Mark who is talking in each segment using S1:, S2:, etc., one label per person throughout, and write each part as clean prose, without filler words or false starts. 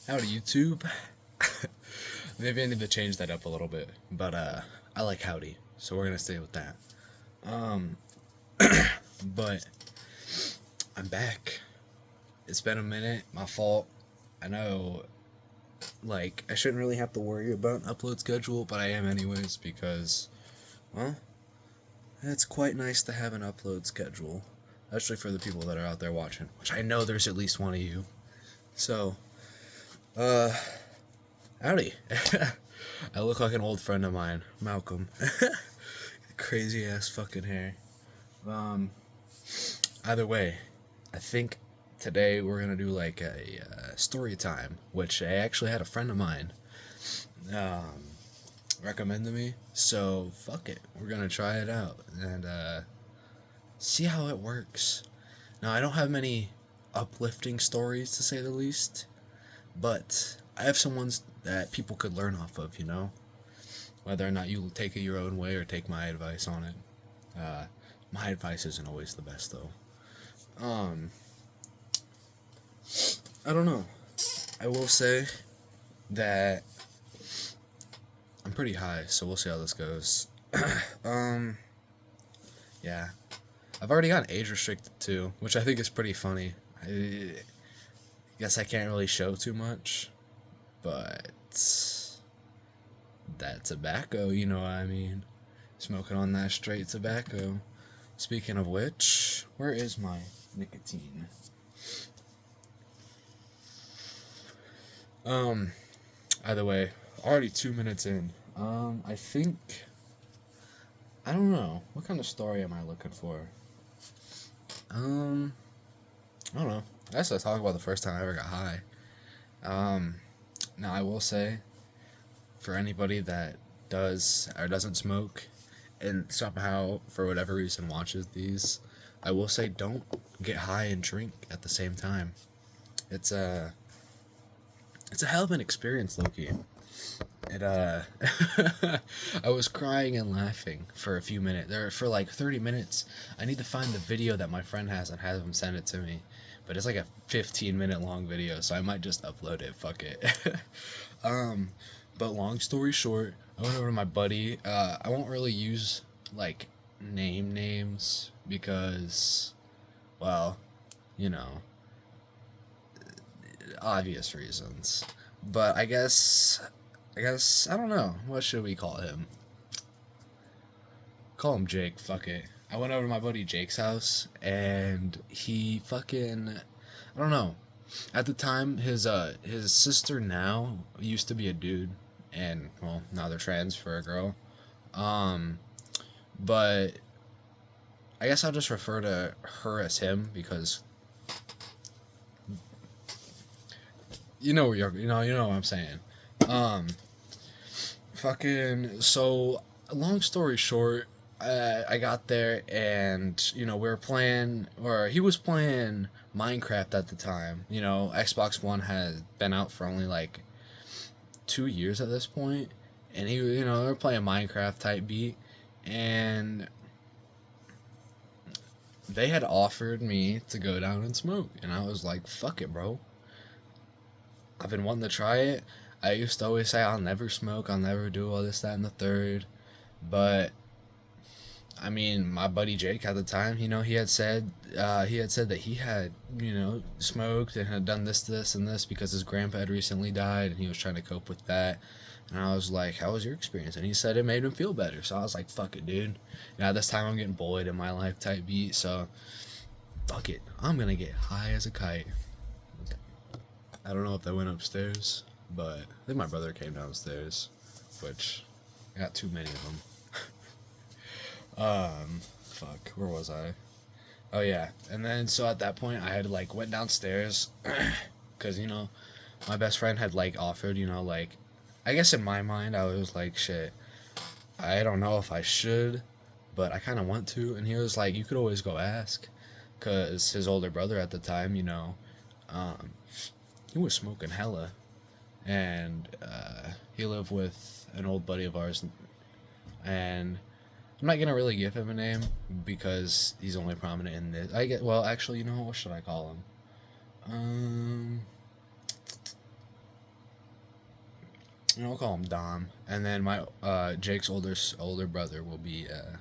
S1: Howdy, YouTube. Maybe I need to change that up a little bit, but I like howdy, so we're gonna stay with that. Um, but I'm back. It's been a minute. My fault. I know, like, I shouldn't really have to worry about an upload schedule, but I am anyways because, well, it's quite nice to have an upload schedule, especially for the people that are out there watching, which I know there's at least one of you. So, uh, howdy. I look like an old friend of mine, Malcolm. Crazy ass fucking hair. Um, Either way, I think today we're gonna do like a story time, which I actually had a friend of mine um, recommend to me. So fuck it, we're gonna try it out and see how it works. Now I don't have many uplifting stories to say the least, but I have some ones that people could learn off of. Whether or not you take it your own way or take my advice on it. My advice isn't always the best though. Um, I don't know. I will say that I'm pretty high, so we'll see how this goes. um, yeah, I've already got age restricted too, which I think is pretty funny. I guess I can't really show too much, but that tobacco, you know what I mean. Smoking on that straight tobacco. Speaking of which, where is my nicotine? Um, Either way, already 2 minutes in. I think I don't know. What kind of story am I looking for? Um, I don't know. I guess I talk about the first time I ever got high. Um, Now I will say, for anybody that does or doesn't smoke, and somehow for whatever reason watches these, I will say don't get high and drink at the same time. It's a it's a hell of an experience, Loki. It I was crying and laughing for a few minutes. There for like 30 minutes. I need to find the video that my friend has and have him send it to me. But it's like a 15-minute long video, so I might just upload it. Fuck it. um, but long story short, I went over to my buddy. I won't really use like names because, well, you know, obvious reasons. But I guess I don't know. What should we call him? Call him Jake. Fuck it. I went over to my buddy Jake's house and he fucking I don't know. At the time his sister now used to be a dude and well now they're trans for a girl. Um but I guess I'll just refer to her as him because you know what I'm saying. Um Fucking so long story short, I got there and we were playing or he was playing Minecraft at the time. Xbox One had been out for only like 2 years at this point, and they were playing Minecraft type beat, and they had offered me to go down and smoke, and I was like, "Fuck it, bro. I've been wanting to try it." I used to always say I'll never smoke, I'll never do all this, that, and the third, but I mean, my buddy Jake at the time, he had said that he had, smoked and had done this, and this because his grandpa had recently died, and he was trying to cope with that. And I was like, "How was your experience?" And he said it made him feel better. So I was like, "Fuck it, dude." This time I'm getting bullied in my life type beat, so fuck it. I'm gonna get high as a kite. I don't know if they went upstairs, but I think my brother came downstairs, which I got too many of them. Fuck, where was I? Oh yeah, and then so at that point I had like went downstairs, cause my best friend had like offered, like, I guess in my mind I was like, shit, I don't know if I should, but I kind of want to, and he was like, you could always go ask, cause his older brother at the time, um, he was smoking hella, and he lived with an old buddy of ours, and I'm not gonna really give him a name because he's only prominent in this. Well, actually, what should I call him? Um, I'll call him Dom, and then my Jake's older brother will be I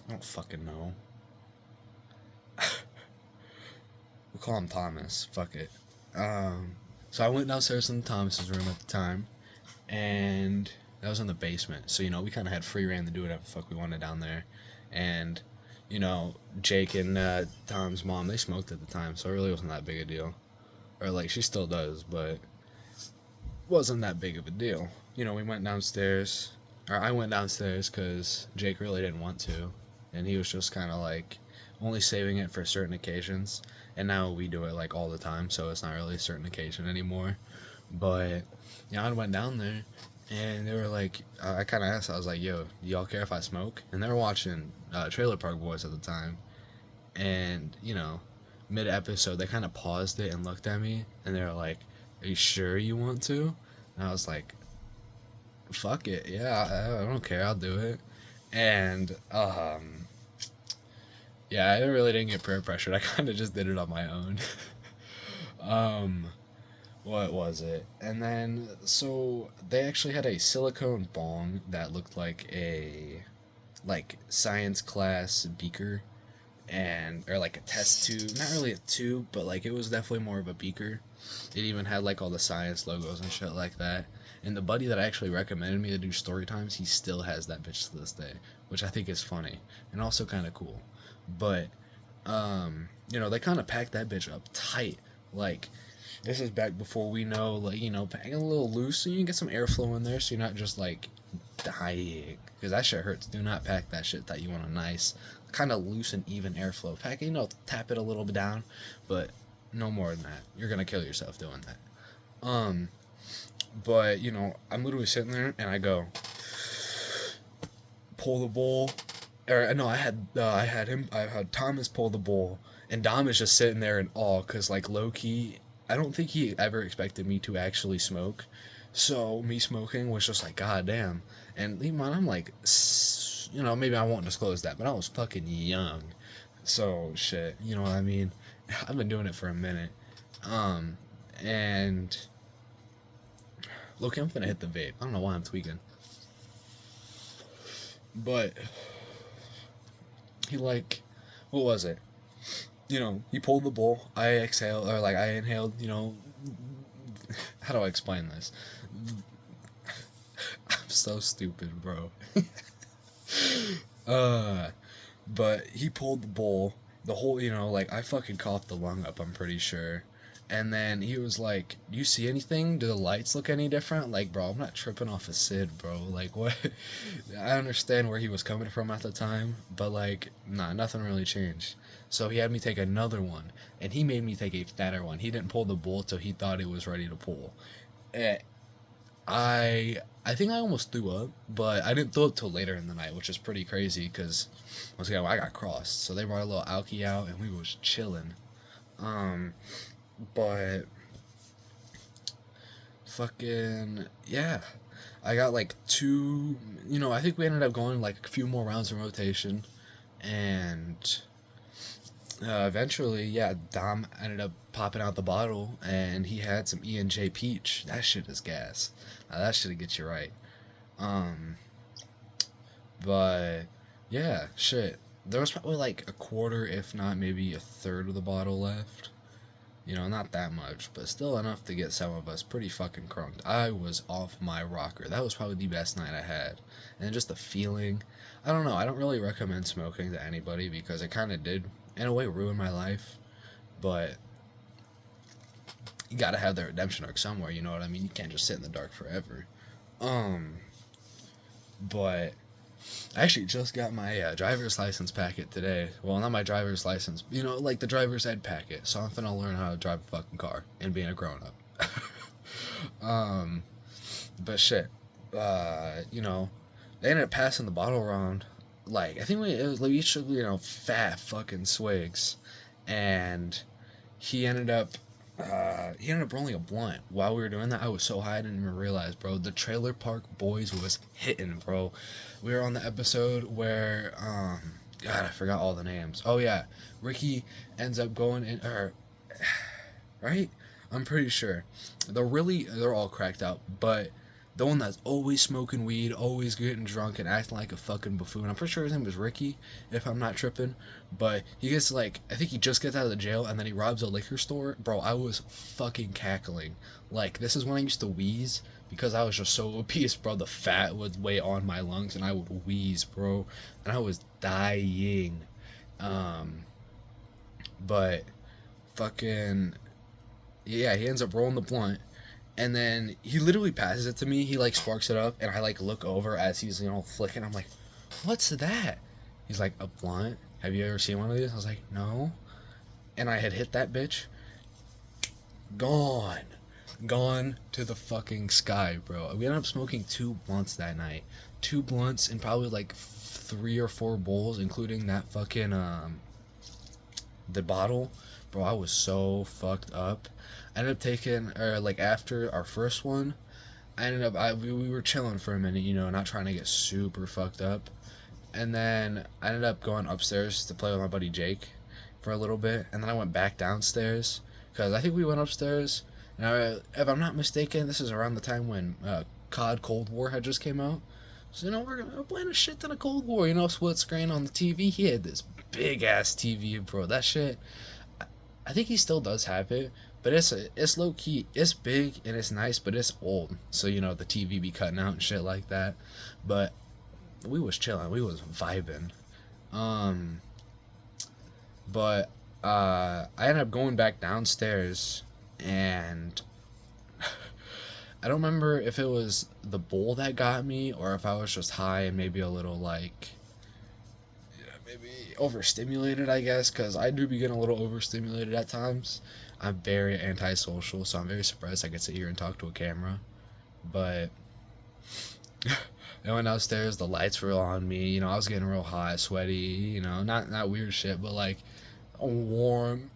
S1: don't fucking know. We'll call him Thomas. Fuck it. So I went downstairs in Thomas's room at the time, and that was in the basement. So we kind of had free reign to do whatever the fuck we wanted down there, and Jake and Tom's mom, they smoked at the time, so it really wasn't that big a deal, or like she still does, but wasn't that big of a deal. We went downstairs, or I went downstairs because Jake really didn't want to, and he was just kind of like only saving it for certain occasions. And now we do it like all the time, so it's not really a certain occasion anymore. But I went down there, and they were like, I kind of asked, I was like, "Yo, do y'all care if I smoke?" And they were watching Trailer Park Boys at the time, and mid episode they kind of paused it and looked at me, and they were like, "Are you sure you want to?" And I was like, "Fuck it, yeah, I don't care, I'll do it." And yeah, I really didn't get peer pressured. I kind of just did it on my own. um, what was it? And then, so they actually had a silicone bong that looked like a science class beaker, and or like a test tube. Not really a tube, but like it was definitely more of a beaker. It even had like all the science logos and shit like that. And the buddy that actually recommended me to do story times, he still has that bitch to this day, which I think is funny and also kind of cool. But they kind of packed that bitch up tight. Like, this is back before we know, like, packing a little loose so you can get some airflow in there so you're not just like dying, because that shit hurts. Do not pack that shit that you want a nice kind of loose and even airflow. Pack it, tap it a little bit down, but no more than that. You're gonna kill yourself doing that. But I'm literally sitting there and I go pull the bowl, or no, I had Thomas pull the bowl, and Dom is just sitting there in awe because like low key, I don't think he ever expected me to actually smoke. So me smoking was just like, god damn. And leave in mind, I'm like, maybe I won't disclose that, but I was fucking young. So shit, you know what I mean? I've been doing it for a minute. And look, I'm gonna hit the vape. I don't know why I'm tweaking. But he like, what was it? He pulled the bowl. I exhaled, or like I inhaled. How do I explain this? I'm so stupid, bro. But he pulled the bowl. The whole, like I fucking coughed the lung up. I'm pretty sure. And then he was like, "Do you see anything? Do the lights look any different?" Like, bro, I'm not tripping off a Sid, bro. Like, what? I understand where he was coming from at the time, but like, nah, nothing really changed. So he had me take another one, and he made me take a fatter one. He didn't pull the bowl till he thought it was ready to pull. Eh, I think I almost threw up, but I didn't throw up till later in the night, which is pretty crazy because once again I got crossed. So they brought a little alky out, and we was chilling. Um, but fucking yeah, I got like two. I think we ended up going like a few more rounds in rotation, and eventually, yeah, Dom ended up popping out the bottle, and he had some E&J Peach. That shit is gas. Now that shit'll get you right. Um, but yeah, shit. There was probably like a quarter, if not maybe a third of the bottle left. Not that much, but still enough to get some of us pretty fucking crunked. I was off my rocker. That was probably the best night I had. And just the feeling. I don't know. I don't really recommend smoking to anybody because it kind of did, in a way, ruin my life. But you gotta have the redemption arc somewhere, you know what I mean? You can't just sit in the dark forever. Um, but I actually just got my driver's license packet today. Well, not my driver's license, like the driver's ed packet. So I'm finna learn how to drive a fucking car and being a grown up. But shit, they ended up passing the bottle around. Like I think we each took fat fucking swigs, and he ended up rolling a blunt while we were doing that. I was so high I didn't even realize, bro. The Trailer Park Boys was hitting, bro. We were on the episode where God, I forgot all the names. Oh yeah, Ricky ends up going in, or right? I'm pretty sure. They're all cracked out, but the one that's always smoking weed, always getting drunk and acting like a fucking buffoon. I'm pretty sure his name was Ricky, if I'm not tripping. But he gets like, I think he just gets out of the jail and then he robs a liquor store. Bro, I was fucking cackling. Like, this is when I used to wheeze because I was just so obese, bro. The fat would weigh on my lungs and I would wheeze, bro. And I was dying. Um, but fucking, yeah, he ends up rolling the blunt and then he literally passes it to me. He like sparks it up, and I like look over as he's flicking. I'm like, "What's that?" He's like, "A blunt. Have you ever seen one of these?" I was like, "No." And I had hit that bitch. Gone, gone to the fucking sky, bro. We ended up smoking 2 blunts that night. 2 blunts and probably like 3 or 4 bowls, including that fucking the bottle. Bro, I was so fucked up. I ended up taking, or like after our first one, we were chilling for a minute, not trying to get super fucked up. And then I ended up going upstairs to play with my buddy Jake for a little bit. And then I went back downstairs because I think we went upstairs. Now, if I'm not mistaken, this is around the time when COD Cold War had just came out. So, we're playing a shit ton of Cold War, split screen on the TV. He had this big ass TV, bro. That shit, I think he still does have it, but it's low key. It's big and it's nice, but it's old. So the TV be cutting out and shit like that. But we was chilling. We was vibing. Um, but I ended up going back downstairs, and I don't remember if it was the bowl that got me or if I was just high and maybe a little like maybe overstimulated, I guess, because I do be getting a little overstimulated at times. I'm very antisocial, so I'm very surprised I could sit here and talk to a camera. But I went downstairs, the lights were on me, I was getting real hot, sweaty, not weird shit, but like warm,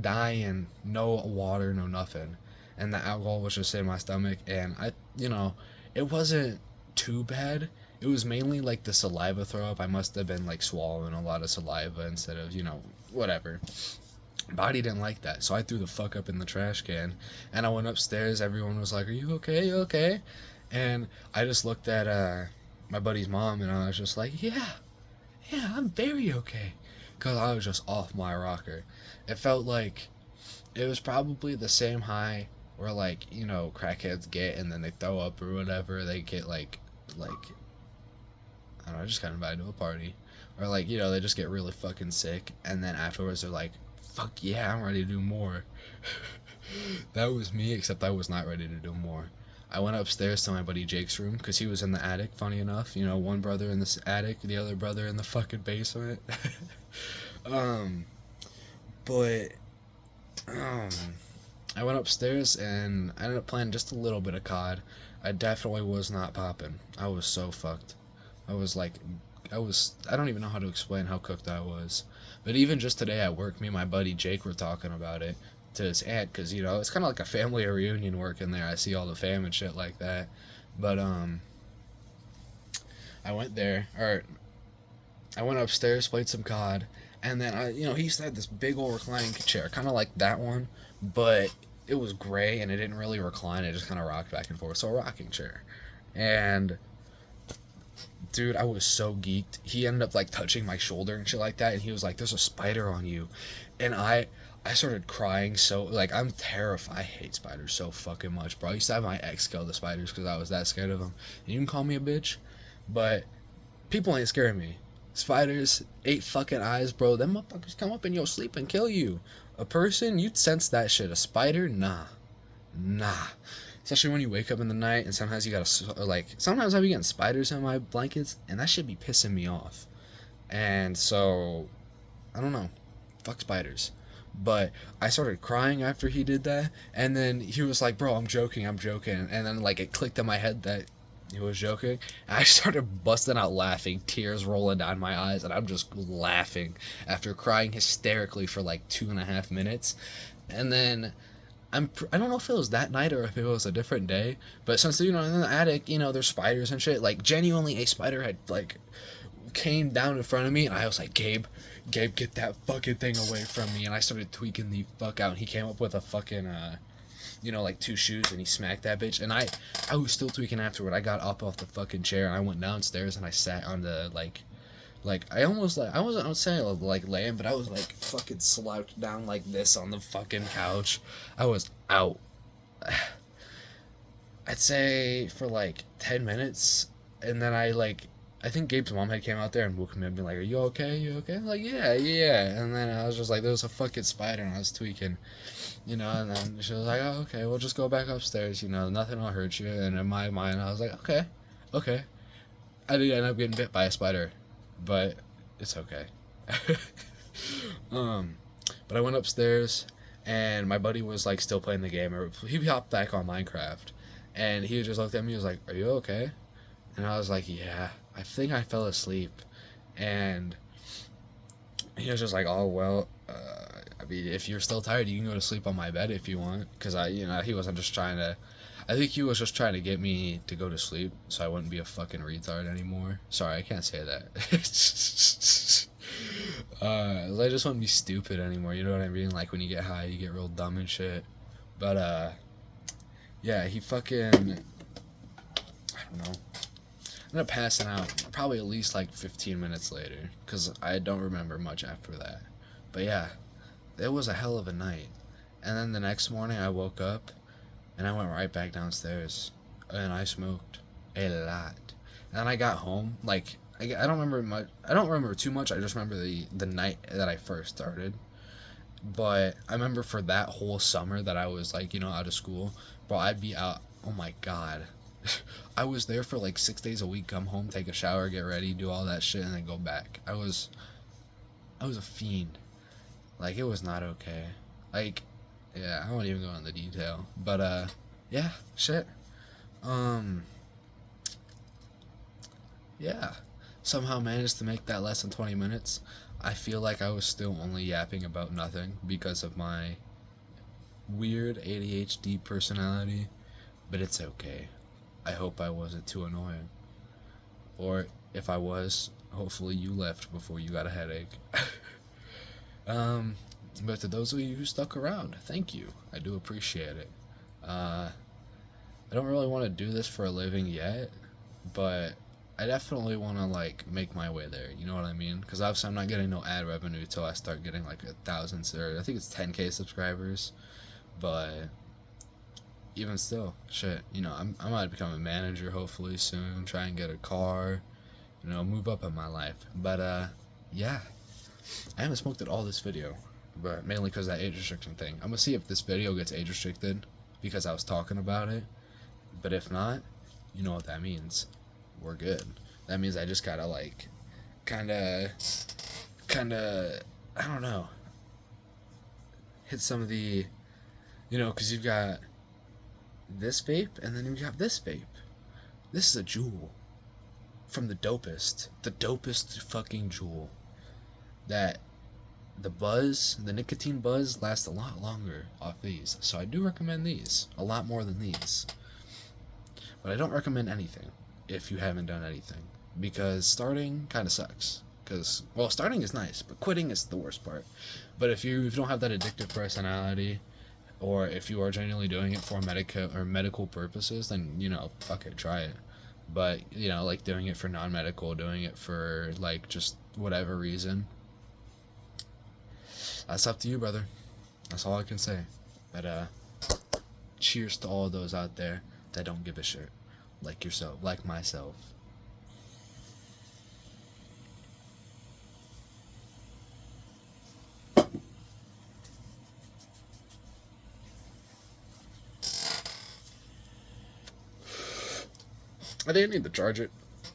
S1: dying, no water, no nothing. And the alcohol was just in my stomach, and it wasn't too bad. It was mainly like the saliva throw up. I must have been like swallowing a lot of saliva instead of, whatever. Body didn't like that, so I threw the fuck up in the trash can, and I went upstairs. Everyone was like, "Are you okay? You okay?" And I just looked at my buddy's mom, and I was just like, "Yeah, yeah, I'm very okay," because I was just off my rocker. It felt like it was probably the same high where like crackheads get, and then they throw up or whatever. They get like I don't know, just got invited to a party, or like they just get really fucking sick, and then afterwards they're like, "Fuck yeah, I'm ready to do more." That was me, except I was not ready to do more. I went upstairs to my buddy Jake's room because he was in the attic. Funny enough, one brother in the attic, the other brother in the fucking basement. um, but I went upstairs and I ended up playing just a little bit of COD. I definitely was not popping. I was so fucked. I was like, I don't even know how to explain how cooked I was. But even just today at work, me and my buddy Jake were talking about it to his aunt, because, it's kind of like a family reunion working there. I see all the fam and shit like that. But, I went there, or I went upstairs, played some COD, and then he used to have this big old reclining chair, kind of like that one, but it was gray and it didn't really recline. It just kind of rocked back and forth. So a rocking chair. And dude, I was so geeked. He ended up like touching my shoulder and shit like that, and he was like, "There's a spider on you," and I started crying. So like, I'm terrified. I hate spiders so fucking much, bro. I used to have my ex kill the spiders because I was that scared of them. And you can call me a bitch, but people ain't scaring me. Spiders, 8 fucking eyes, bro. Them motherfuckers come up in your sleep and kill you. A person, you'd sense that shit. A spider, nah, nah. Especially when you wake up in the night and sometimes you gotta, like, sometimes I be getting spiders in my blankets and that shit be pissing me off. And so, I don't know. Fuck spiders. But I started crying after he did that. And then he was like, "Bro, I'm joking, I'm joking." And then, like, it clicked in my head that he was joking. And I started busting out laughing, tears rolling down my eyes. And I'm just laughing after crying hysterically for like 2.5 minutes. And then I don't know if it was that night or if it was a different day, but since in the attic, there's spiders and shit. Like genuinely, a spider had like came down in front of me, and I was like, Gabe, get that fucking thing away from me. And I started tweaking the fuck out. And he came up with a fucking you know, like 2 shoes, and he smacked that bitch. And I was still tweaking afterward. I got up off the fucking chair and I went downstairs and I sat on the like I almost like I wasn't saying like laying, but I was like fucking slouched down like this on the fucking couch. I was out. I'd say for like 10 minutes, and then I think Gabe's mom had came out there and woke me up and be like, "Are you okay? You okay?" I'm like, "Yeah, yeah." And then I was just like, "There was a fucking spider," and I was tweaking, you know. And then she was like, "Oh, okay, we'll just go back upstairs. You know, nothing will hurt you." And in my mind, I was like, "Okay, okay." I did end up getting bit by a spider, but it's okay. um, but I went upstairs, and my buddy was like still playing the game, or he hopped back on Minecraft, and he just looked at me. He was like, "Are you okay?" And I was like, "Yeah, I think I fell asleep." And he was just like, "Oh well, I mean, if you're still tired, you can go to sleep on my bed if you want." Because he wasn't just trying to. I think he was just trying to get me to go to sleep so I wouldn't be a fucking retard anymore. Sorry, I can't say that. I just wouldn't be stupid anymore. You know what I mean? Like when you get high, you get real dumb and shit. But yeah, he fucking, I don't know. I ended up passing out probably at least like 15 minutes later because I don't remember much after that. But yeah, it was a hell of a night. And then the next morning I woke up and I went right back downstairs and I smoked a lot. And then I got home, like I don't remember much. I don't remember too much. I just remember the night that I first started. But I remember for that whole summer that I was like, out of school, bro, I'd be out. Oh my god. I was there for like 6 days a week, come home, take a shower, get ready, do all that shit, and then go back. I was a fiend. Like, it was not okay. Like, yeah, I won't even go into detail. But, yeah, shit. Yeah. Somehow managed to make that less than 20 minutes. I feel like I was still only yapping about nothing because of my weird ADHD personality, but it's okay. I hope I wasn't too annoying. Or if I was, hopefully you left before you got a headache. But to those of you who stuck around, thank you. I do appreciate it. I don't really want to do this for a living yet, but I definitely want to make my way there. You know what I mean? Because obviously I'm not getting no ad revenue until I start getting like 1,000 or I think it's 10K subscribers. But even still, shit, I might become a manager hopefully soon, try and get a car, move up in my life. But yeah, I haven't smoked at all this video, but mainly because of that age restriction thing. I'm gonna see if this video gets age restricted because I was talking about it. But if not, you know what that means. We're good. That means I just gotta kinda, I don't know, hit some of the, because you've got this vape and then you've got this vape. This is a jewel from the dopest fucking jewel. That the nicotine buzz lasts a lot longer off these. So I do recommend these a lot more than these. But I don't recommend anything if you haven't done anything, because starting kind of sucks. Because, well, starting is nice, but quitting is the worst part. But if you don't have that addictive personality, or if you are genuinely doing it for medical purposes, then, fuck it, try it. But, doing it for non-medical, doing it for, just whatever reason, that's up to you, brother. That's all I can say. But, cheers to all of those out there that don't give a shit. Like yourself, like myself. I didn't need to charge it.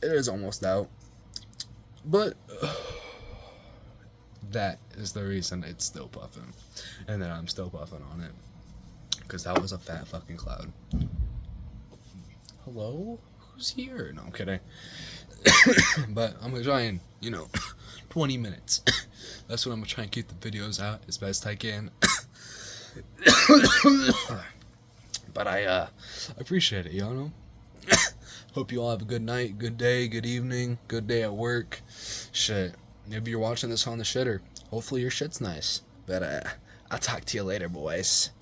S1: It is almost out. But that is the reason it's still puffing. And then I'm still puffing on it. Because that was a fat fucking cloud. Hello? Who's here? No, I'm kidding. But I'm gonna try and, 20 minutes. That's what I'm gonna try and keep the videos out as best I can. But I appreciate it, Hope you all have a good night, good day, good evening, good day at work. Shit. Maybe you're watching this on the shitter. Hopefully your shit's nice. But I'll talk to you later, boys.